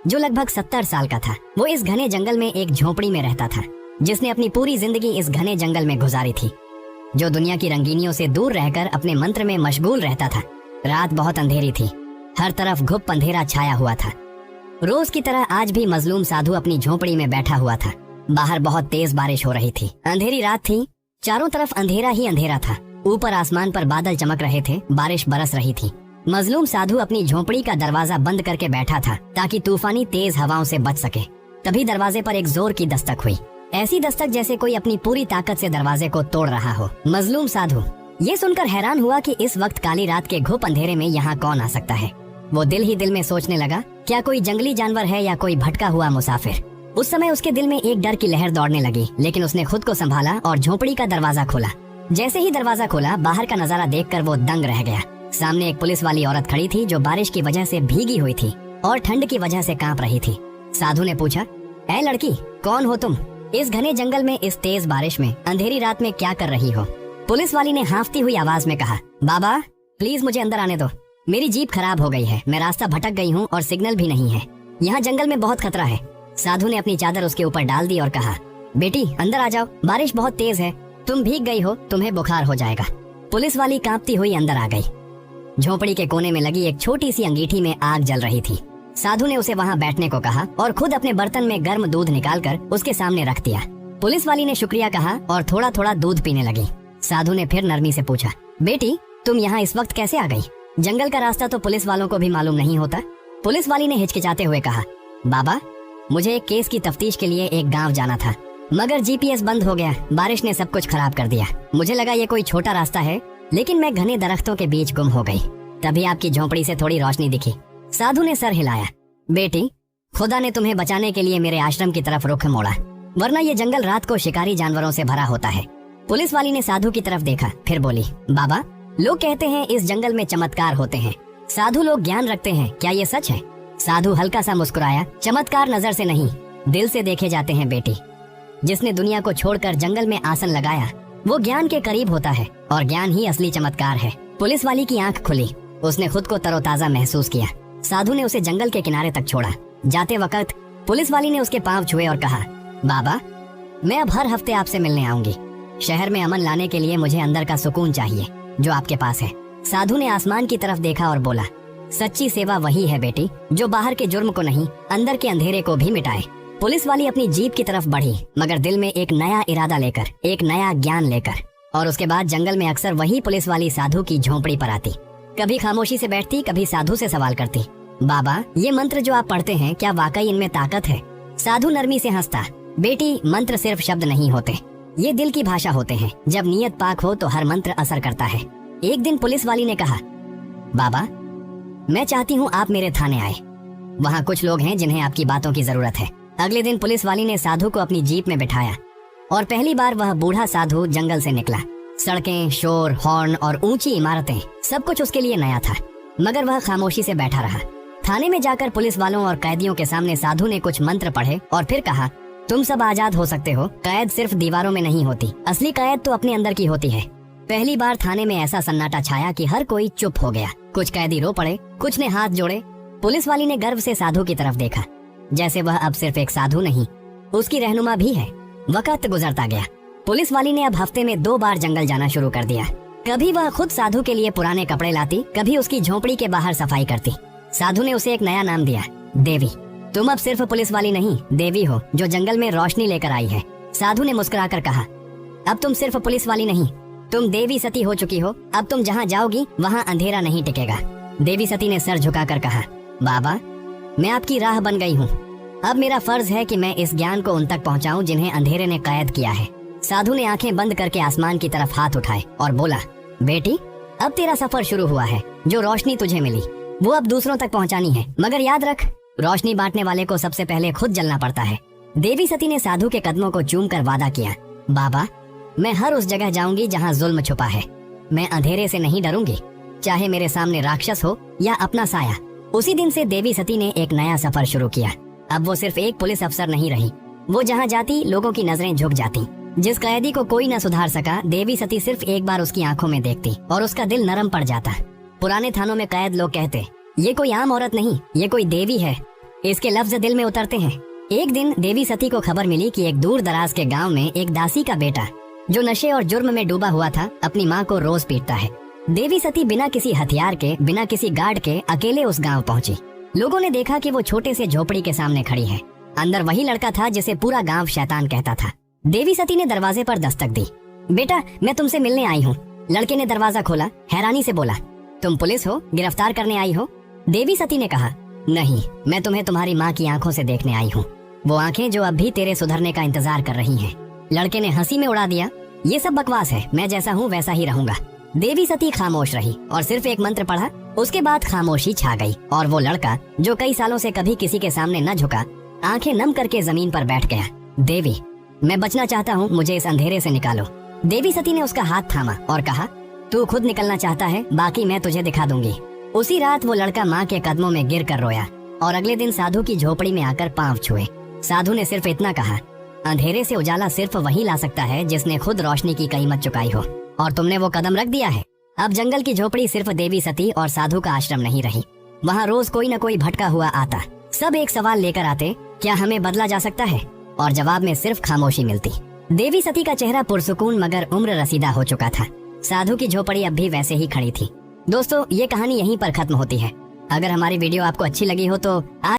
जो लगभग 70 साल का था। वो इस घने जंगल में एक झोपड़ी में रहता था, जिसने अपनी पूरी जिंदगी इस घने जंगल में गुजारी थी, जो दुनिया की रंगीनियों से दूर रहकर अपने मंत्र में मशगूल रहता था। रात बहुत अंधेरी थी, हर तरफ घुप अंधेरा छाया हुआ था। रोज की तरह आज भी मजलूम साधु अपनी झोपड़ी में बैठा हुआ था। बाहर बहुत तेज बारिश हो रही थी। अंधेरी रात थी, चारों तरफ अंधेरा ही अंधेरा था। ऊपर आसमान पर बादल चमक रहे थे, बारिश बरस रही थी। मजलूम साधु अपनी झोपड़ी का दरवाजा बंद करके बैठा था ताकि तूफानी तेज हवाओं से बच सके। तभी दरवाजे पर एक जोर की दस्तक हुई, ऐसी दस्तक जैसे कोई अपनी पूरी ताकत से दरवाजे को तोड़ रहा हो। मजलूम साधु ये सुनकर हैरान हुआ कि इस वक्त काली रात के घुप अंधेरे में यहाँ कौन आ सकता है। वो दिल ही दिल में सोचने लगा, क्या कोई जंगली जानवर है या कोई भटका हुआ मुसाफिर। उस समय उसके दिल में एक डर की लहर दौड़ने लगी, लेकिन उसने खुद को संभाला और झोपड़ी का दरवाजा खोला। जैसे ही दरवाजा खोला, बाहर का नजारा देखकर वो दंग रह गया। सामने एक पुलिस वाली औरत खड़ी थी जो बारिश की वजह से भीगी हुई थी और ठंड की वजह से कांप रही थी। साधु ने पूछा, ऐ लड़की, कौन हो तुम? इस घने जंगल में इस तेज बारिश में अंधेरी रात में क्या कर रही हो? पुलिस वाली ने हांफती हुई आवाज में कहा, बाबा प्लीज मुझे अंदर आने दो। मेरी जीप खराब हो गई है, मैं रास्ता भटक गई हूँ और सिग्नल भी नहीं है। यहाँ जंगल में बहुत खतरा है। साधु ने अपनी चादर उसके ऊपर डाल दी और कहा, बेटी अंदर आ जाओ, बारिश बहुत तेज है, तुम भीग गई हो, तुम्हें बुखार हो जाएगा। पुलिस वाली कांपती हुई अंदर आ गई। झोपड़ी के कोने में लगी एक छोटी सी अंगीठी में आग जल रही थी। साधु ने उसे वहाँ बैठने को कहा और खुद अपने बर्तन में गर्म दूध निकालकर उसके सामने रख दिया। पुलिस वाली ने शुक्रिया कहा और थोड़ा थोड़ा दूध पीने लगी। साधु ने फिर नरमी से पूछा, बेटी तुम यहाँ इस वक्त कैसे आ गई? जंगल का रास्ता तो पुलिस वालों को भी मालूम नहीं होता। पुलिस वाली ने हिचकिचाते हुए कहा, बाबा मुझे एक केस की तफ्तीश के लिए एक गांव जाना था, मगर जीपीएस बंद हो गया, बारिश ने सब कुछ खराब कर दिया। मुझे लगा ये कोई छोटा रास्ता है, लेकिन मैं घने दरख्तों के बीच गुम हो गई। तभी आपकी झोपड़ी से थोड़ी रोशनी दिखी। साधु ने सर हिलाया, बेटी खुदा ने तुम्हें बचाने के लिए मेरे आश्रम की तरफ रुख मोड़ा, वरना ये जंगल रात को शिकारी जानवरों से भरा होता है। पुलिस वाली ने साधु की तरफ देखा, फिर बोली, बाबा लोग कहते हैं इस जंगल में चमत्कार होते हैं, साधु लोग ज्ञान रखते हैं, क्या ये सच है? साधु हल्का सा मुस्कुराया, चमत्कार नजर से नहीं, दिल से देखे जाते हैं बेटी। जिसने दुनिया को छोड़कर जंगल में आसन लगाया वो ज्ञान के करीब होता है, और ज्ञान ही असली चमत्कार है। पुलिस वाली की आंख खुली, उसने खुद को तरोताजा महसूस किया। साधु ने उसे जंगल के किनारे तक छोड़ा। जाते वक्त पुलिस वाली ने उसके पांव छुए और कहा, बाबा मैं अब हर हफ्ते आपसे मिलने आऊंगी। शहर में अमन लाने के लिए मुझे अंदर का सुकून चाहिए जो आपके पास है। साधु ने आसमान की तरफ देखा और बोला, सच्ची सेवा वही है बेटी जो बाहर के जुर्म को नहीं, अंदर के अंधेरे को भी मिटाए। पुलिस वाली अपनी जीप की तरफ बढ़ी, मगर दिल में एक नया इरादा लेकर, एक नया ज्ञान लेकर। और उसके बाद जंगल में अक्सर वही पुलिस वाली साधु की झोपड़ी पर आती। कभी खामोशी से बैठती, कभी साधु से सवाल करती, बाबा ये मंत्र जो आप पढ़ते हैं क्या वाकई इनमें ताकत है? साधु नरमी से हंसता, बेटी मंत्र सिर्फ शब्द नहीं होते, ये दिल की भाषा होते हैं। जब नीयत पाक हो तो हर मंत्र असर करता है। एक दिन पुलिस वाली ने कहा, बाबा मैं चाहती हूँ आप मेरे थाने आए, वहाँ कुछ लोग हैं जिन्हें आपकी बातों की जरूरत है। अगले दिन पुलिस वाली ने साधु को अपनी जीप में बिठाया और पहली बार वह बूढ़ा साधु जंगल से निकला। सड़कें, शोर, हॉर्न और ऊंची इमारतें, सब कुछ उसके लिए नया था, मगर वह खामोशी से बैठा रहा। थाने में जाकर पुलिस वालों और कैदियों के सामने साधु ने कुछ मंत्र पढ़े और फिर कहा, तुम सब आजाद हो सकते हो। कैद सिर्फ दीवारों में नहीं होती, असली कैद तो अपने अंदर की होती है। पहली बार थाने में ऐसा सन्नाटा छाया कि हर कोई चुप हो गया। कुछ कैदी रो पड़े, कुछ ने हाथ जोड़े। पुलिस वाली ने गर्व से साधु की तरफ देखा, जैसे वह अब सिर्फ एक साधु नहीं, उसकी रहनुमा भी है। वक्त गुजरता गया। पुलिस वाली ने अब हफ्ते में 2 बार जंगल जाना शुरू कर दिया। कभी वह खुद साधु के लिए पुराने कपड़े लाती, कभी उसकी झोपड़ी के बाहर सफाई करती। साधु ने उसे एक नया नाम दिया, देवी। तुम अब सिर्फ पुलिस वाली नहीं, देवी हो जो जंगल में रोशनी लेकर आई है। साधु ने मुस्कुराकर कहा, अब तुम सिर्फ पुलिस वाली नहीं, तुम देवी सती हो चुकी हो। अब तुम जहाँ जाओगी वहाँ अंधेरा नहीं टिकेगा। देवी सती ने सर झुकाकर कहा, बाबा मैं आपकी राह बन गई हूँ। अब मेरा फर्ज है कि मैं इस ज्ञान को उन तक पहुँचाऊँ जिन्हें अंधेरे ने कैद किया है। साधु ने आंखें बंद करके आसमान की तरफ हाथ उठाए और बोला, बेटी अब तेरा सफर शुरू हुआ है। जो रोशनी तुझे मिली वो अब दूसरों तक पहुँचानी है, मगर याद रख, रोशनी बांटने वाले को सबसे पहले खुद जलना पड़ता है। देवी सती ने साधु के कदमों को चूम कर वादा किया, बाबा मैं हर उस जगह जाऊंगी जहाँ जुल्म छुपा है। मैं अंधेरे से नहीं डरूंगी, चाहे मेरे सामने राक्षस हो या अपना साया। उसी दिन से देवी सती ने एक नया सफर शुरू किया। अब वो सिर्फ एक पुलिस अफसर नहीं रही, वो जहाँ जाती लोगों की नजरें झुक जाती। जिस कैदी को कोई न सुधार सका, देवी सती सिर्फ एक बार उसकी आंखों में देखती और उसका दिल नरम पड़ जाता। पुराने थानों में कैद लोग कहते, ये कोई आम औरत नहीं, ये कोई देवी है। इसके लफ्ज दिल में उतरते हैं। एक दिन देवी सती को खबर मिली कि एक दूर दराज के गांव में एक दासी का बेटा जो नशे और जुर्म में डूबा हुआ था अपनी माँ को रोज पीटता है। देवी सती बिना किसी हथियार के, बिना किसी गार्ड के अकेले उस गांव पहुंची। लोगों ने देखा कि वो छोटे से झोपड़ी के सामने खड़ी है। अंदर वही लड़का था जिसे पूरा गांव शैतान कहता था। देवी सती ने दरवाजे पर दस्तक दी। बेटा, मैं तुमसे मिलने आई हूँ। लड़के ने दरवाजा खोला, हैरानी से बोला, तुम पुलिस हो, गिरफ्तार करने आई हो? देवी सती ने कहा, नहीं, मैं तुम्हें तुम्हारी माँ की आंखों से देखने आई हूँ, वो आंखें जो अब भी तेरे सुधरने का इंतजार कर रही हैं। लड़के ने हंसी में उड़ा दिया, ये सब बकवास है, मैं जैसा हूँ वैसा ही रहूंगा। देवी सती खामोश रही और सिर्फ एक मंत्र पढ़ा। उसके बाद खामोशी छा गई और वो लड़का जो कई सालों से कभी किसी के सामने न झुका, आंखें नम करके जमीन पर बैठ गया। देवी, मैं बचना चाहता हूँ, मुझे इस अंधेरे से निकालो। देवी सती ने उसका हाथ थामा और कहा, तू खुद निकलना चाहता है, बाकी मैं तुझे दिखा दूंगी। उसी रात वो लड़का माँ के कदमों में गिर कर रोया और अगले दिन साधु की झोपड़ी में आकर पांव छुए। साधु ने सिर्फ इतना कहा, अंधेरे से उजाला सिर्फ वही ला सकता है जिसने खुद रोशनी की कीमत चुकाई हो, और तुमने वो कदम रख दिया है। अब जंगल की झोपड़ी सिर्फ देवी सती और साधु का आश्रम नहीं रही। वहाँ रोज कोई न कोई भटका हुआ आता। सब एक सवाल लेकर आते, क्या हमें बदला जा सकता है? और जवाब में सिर्फ खामोशी मिलती। देवी सती का चेहरा पुरसुकून मगर उम्र रसीदा हो चुका था। साधु की झोपड़ी अब भी वैसे ही खड़ी थी। दोस्तों, ये कहानी यहीं पर खत्म होती है। अगर हमारी वीडियो आपको अच्छी लगी हो तो